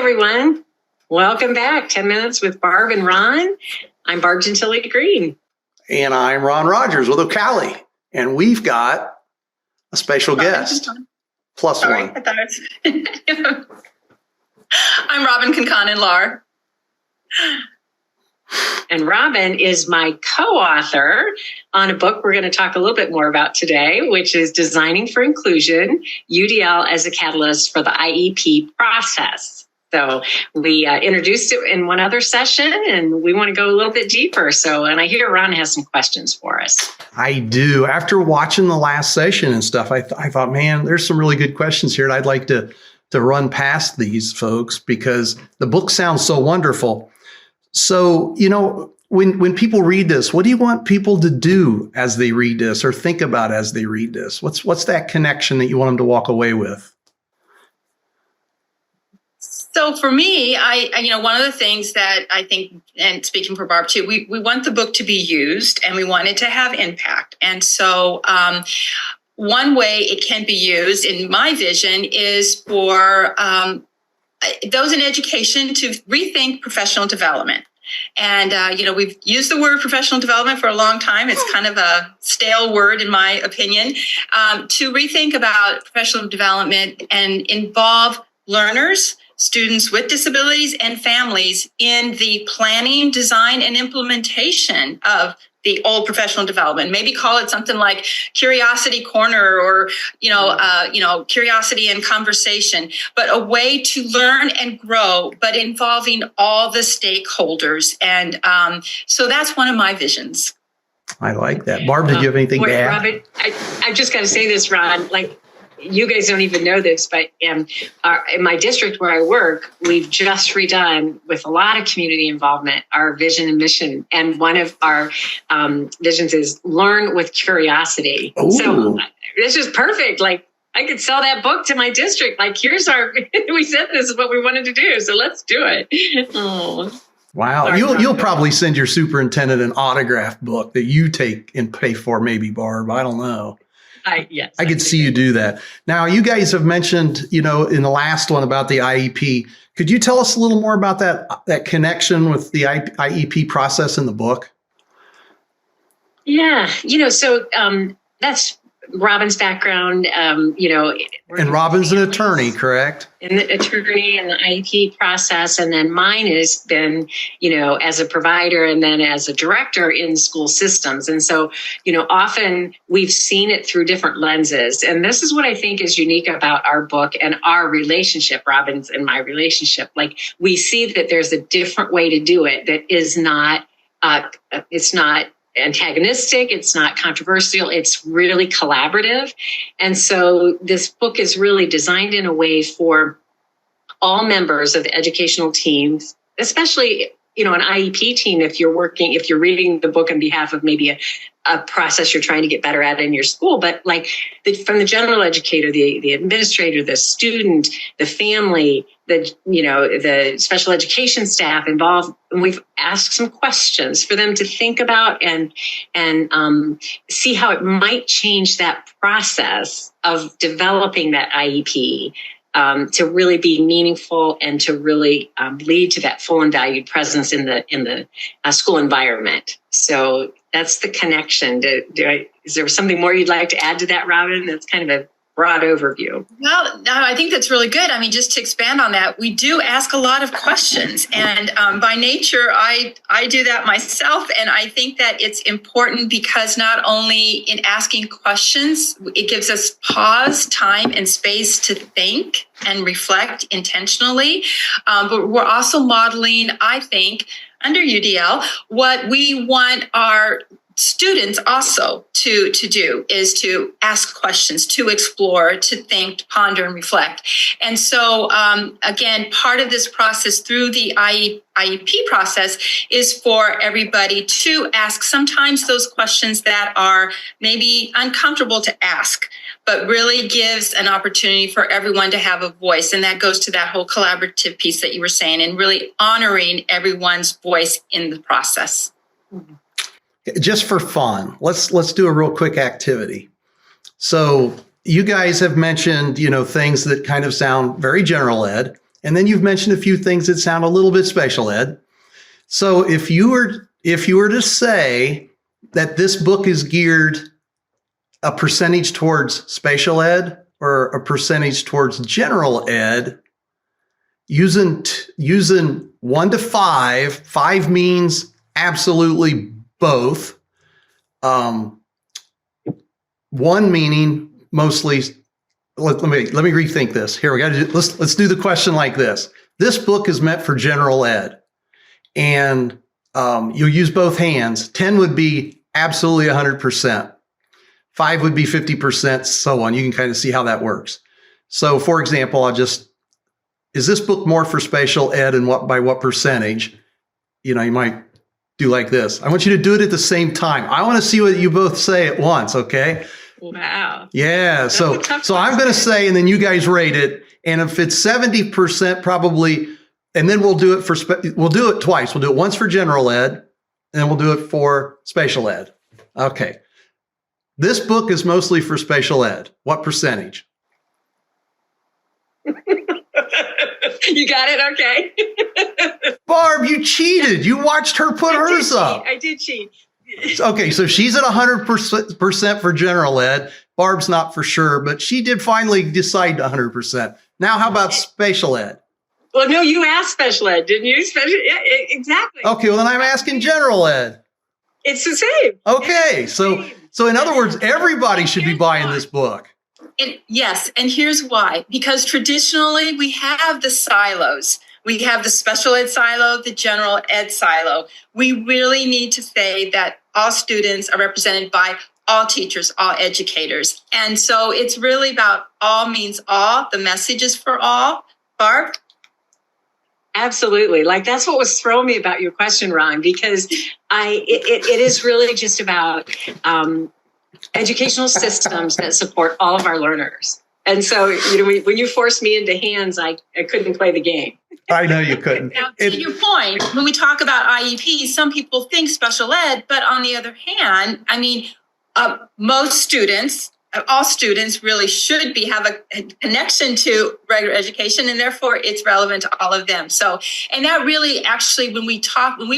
everyone. Welcome back. 10 Minutes with Barb and Ron. I'm Barb Gentille Green. And I'm Ron Rogers with OCALI. And we've got a special guest. Plus Sorry, one. I thought it was... I'm Robin Cunconan-Lahr. And Robin is my co-author on a book we're going to talk a little bit more about today, which is Designing for Inclusion, UDL as a Catalyst for the IEP Process. So we introduced it in one other session, and we want to go a little bit deeper. And I hear Ron has some questions for us. I do. After watching the last session and stuff, I thought, man, there's some really good questions here. And I'd like to run past these folks because the book sounds so wonderful. So, when people read this, what do you want people to do as they read this or think about as they read this? What's that connection that you want them to walk away with? So for me, I one of the things that I think, and speaking for Barb too, we want the book to be used and we want it to have impact. And so one way it can be used, in my vision, is for those in education to rethink professional development. And, we've used the word professional development for a long time. It's kind of a stale word, in my opinion, to rethink about professional development and involve learners, students with disabilities, and families in the planning, design, and implementation of the old professional development. Maybe call it something like Curiosity Corner or, Curiosity and Conversation, but a way to learn and grow, but involving all the stakeholders. And so that's one of my visions. I like that. Barb, did you have anything to add? Robin, I've just got to say this, Ron, you guys don't even know this, but in my district where I work, we've just redone, with a lot of community involvement, our vision and mission. And one of our visions is learn with curiosity. Ooh. So this is perfect. I could sell that book to my district. Here's we said this is what we wanted to do, so let's do it. Oh. Wow. You'll probably send your superintendent an autograph book that you take and pay for, maybe, Barb. I don't know. Yes, I could see you do that. Now, you guys have mentioned, in the last one about the IEP. Could you tell us a little more about that connection with the IEP process in the book? Yeah, so that's Robin's background, And Robin's an attorney, correct? An attorney in the IEP process. And then mine has been, as a provider and then as a director in school systems. And so, often we've seen it through different lenses. And this is what I think is unique about our book and our relationship, Robin's and my relationship. We see that there's a different way to do it that is not, it's not antagonistic, it's not controversial, it's really collaborative. And so this book is really designed in a way for all members of the educational teams, especially, an IEP team, if you're reading the book on behalf of maybe a process you're trying to get better at in your school, but from the general educator, the administrator, the student, the family, the special education staff involved, and we've asked some questions for them to think about and see how it might change that process of developing that IEP to really be meaningful and to really lead to that full and valued presence in the school environment. So that's the connection. Is there something more you'd like to add to that, Robin? That's kind of a broad overview. Well, I think that's really good. I mean, just to expand on that, we do ask a lot of questions. And by nature, I do that myself. And I think that it's important because not only in asking questions, it gives us pause, time, and space to think and reflect intentionally. But we're also modeling, I think, under UDL, what we want our students also to do is to ask questions, to explore, to think, ponder, and reflect. And so, again, part of this process through the IEP process is for everybody to ask sometimes those questions that are maybe uncomfortable to ask, but really gives an opportunity for everyone to have a voice. And that goes to that whole collaborative piece that you were saying, and really honoring everyone's voice in the process. Mm-hmm. Just for fun, let's do a real quick activity. So you guys have mentioned, things that kind of sound very general ed, And then you've mentioned a few things that sound a little bit special ed. So if you were to say that this book is geared a percentage towards special ed or a percentage towards general ed, using 1 to 5, 5 means absolutely both. 1 meaning mostly. Let me rethink this. Here we got to let's do the question like this. This book is meant for general ed, and you'll use both hands. 10 would be absolutely 100%. 5 would be 50%, so on. You can kind of see how that works. So, for example, is this book more for special ed, and by what percentage? You might do like this. I want you to do it at the same time. I want to see what you both say at once. Okay. Wow. Yeah. So I'm going to say, and then you guys rate it. And if it's 70%, probably, and then we'll do it we'll do it twice. We'll do it once for general ed, and then we'll do it for special ed. Okay. This book is mostly for special ed. What percentage? You got it? Okay. Barb, you cheated. You watched her put hers up. I did cheat. Okay, so she's at 100% for general ed. Barb's not for sure, but she did finally decide 100%. Now, how about special ed? Well, no, you asked special ed, didn't you? Yeah, exactly. Okay, well, then I'm asking general ed. It's the same. Okay, so in other words, everybody should be buying this book. Yes, and here's why. Because traditionally, we have the silos. We have the special ed silo, the general ed silo. We really need to say that all students are represented by all teachers, all educators. And so it's really about all means all. The message is for all. Barb? Absolutely. Like, that's what was throwing me about your question, Ron, because it is really just about educational systems that support all of our learners. And so, when you forced me into hands, I couldn't play the game. I know you couldn't. Now, to your point, when we talk about IEPs, some people think special ed, but on the other hand, most students, all students really should have a connection to regular education, and therefore it's relevant to all of them. So, and that really actually, when we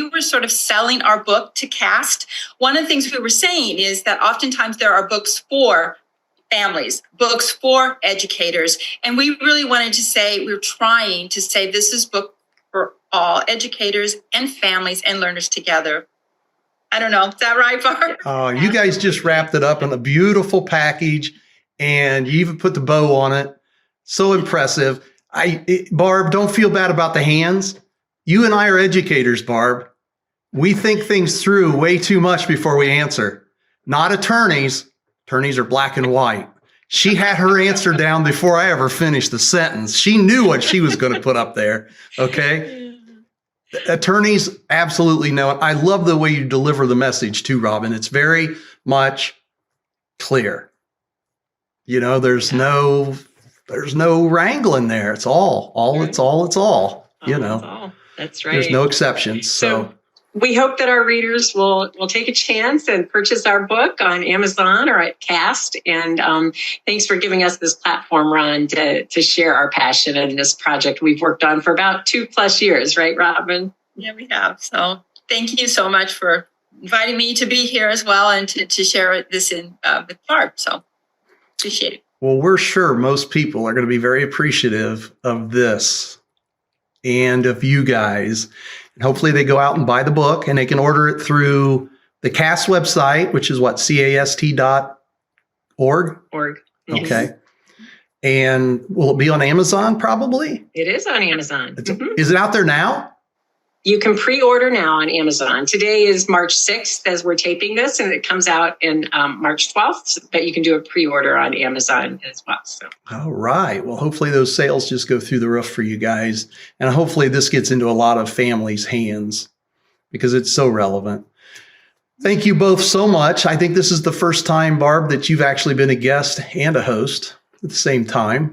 were sort of selling our book to CAST, one of the things we were saying is that oftentimes there are books for families, books for educators. And we really wanted to say, we're trying to say this is book for all educators and families and learners together. I don't know. Is that right, Barb? You guys just wrapped it up in a beautiful package, and you even put the bow on it. So impressive. Barb, don't feel bad about the hands. You and I are educators, Barb. We think things through way too much before we answer. Not attorneys. Attorneys are black and white. She had her answer down before I ever finished the sentence. She knew what she was going to put up there. Okay. Attorneys absolutely know it. I love the way you deliver the message too, Robin. It's very much clear. There's no wrangling there. It's all. It's all. That's right. There's no exceptions. So we hope that our readers will take a chance and purchase our book on Amazon or at CAST. And thanks for giving us this platform, Ron, to share our passion in this project we've worked on for about 2+ years, right, Robin? Yeah, we have. So thank you so much for inviting me to be here as well and to share this with Barb. So appreciate it. Well, we're sure most people are going to be very appreciative of this and of you guys. Hopefully they go out and buy the book, and they can order it through the CAST website, which is what, cast.org? Org. Okay. And will it be on Amazon probably? It is on Amazon. Is it out there now? You can pre-order now on Amazon. Today is March 6th as we're taping this, and it comes out in March 12th, but you can do a pre-order on Amazon as well. So. All right. Well, hopefully those sales just go through the roof for you guys. And hopefully this gets into a lot of families' hands because it's so relevant. Thank you both so much. I think this is the first time, Barb, that you've actually been a guest and a host at the same time.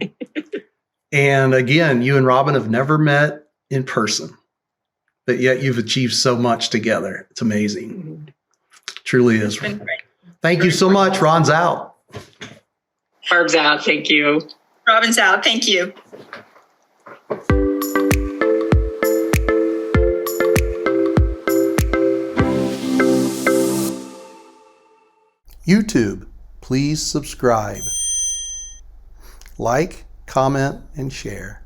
And again, you and Robin have never met in person. But yet you've achieved so much together. It's amazing. Truly is. Thank you so much. Ron's out. Barb's out. Thank you. Robin's out. Thank you. YouTube, please subscribe. Like, comment, and share.